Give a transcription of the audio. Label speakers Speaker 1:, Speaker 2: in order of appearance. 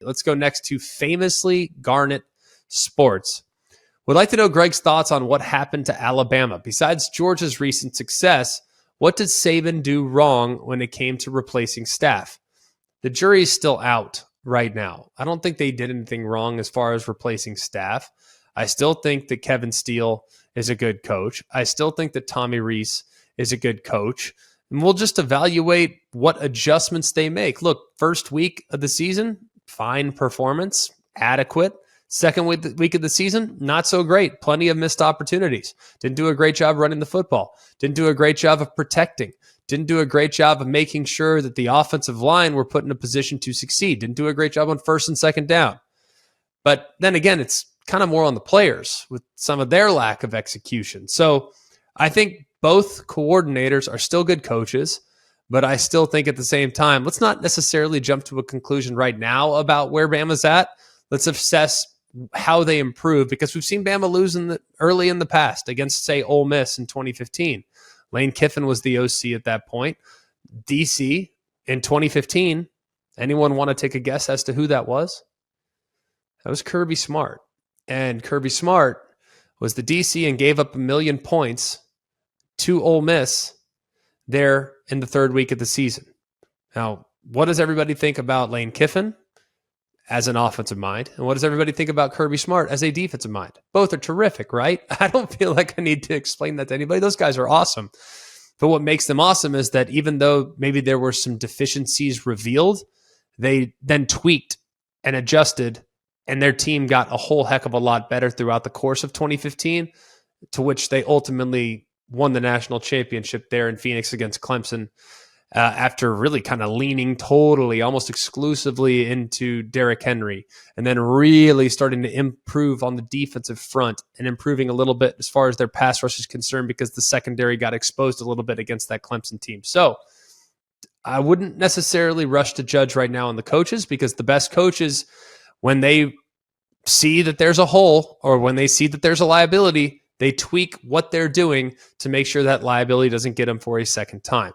Speaker 1: Let's go next to Famously Garnet Sports. Would like to know Greg's thoughts on what happened to Alabama. Besides Georgia's recent success, what did Saban do wrong when it came to replacing staff? The jury's still out right now. I don't think they did anything wrong as far as replacing staff. I still think that Kevin Steele is a good coach. I still think that Tommy Rees is a good coach. And we'll just evaluate what adjustments they make. Look, first week of the season, fine performance, adequate. Second week of the season, not so great. Plenty of missed opportunities. Didn't do a great job running the football. Didn't do a great job of protecting. Didn't do a great job of making sure that the offensive line were put in a position to succeed. Didn't do a great job on first and second down. But then again, it's kind of more on the players with some of their lack of execution. So I think both coordinators are still good coaches, but I still think at the same time, let's not necessarily jump to a conclusion right now about where Bama's at. Let's assess how they improve, because we've seen Bama lose early in the past against, say, Ole Miss in 2015. Lane Kiffin was the OC at that point. DC in 2015, anyone want to take a guess as to who that was? That was Kirby Smart. And Kirby Smart was the DC and gave up 1 million points to Ole Miss there in the third week of the season. Now, what does everybody think about Lane Kiffin as an offensive mind? And what does everybody think about Kirby Smart as a defensive mind? Both are terrific, right? I don't feel like I need to explain that to anybody. Those guys are awesome. But what makes them awesome is that even though maybe there were some deficiencies revealed, they then tweaked and adjusted, and their team got a whole heck of a lot better throughout the course of 2015, to which they ultimately won the national championship there in Phoenix against Clemson. After really kind of leaning totally, almost exclusively into Derrick Henry, and then really starting to improve on the defensive front and improving a little bit as far as their pass rush is concerned, because the secondary got exposed a little bit against that Clemson team. So I wouldn't necessarily rush to judge right now on the coaches, because the best coaches, when they see that there's a hole or when they see that there's a liability, they tweak what they're doing to make sure that liability doesn't get them for a second time.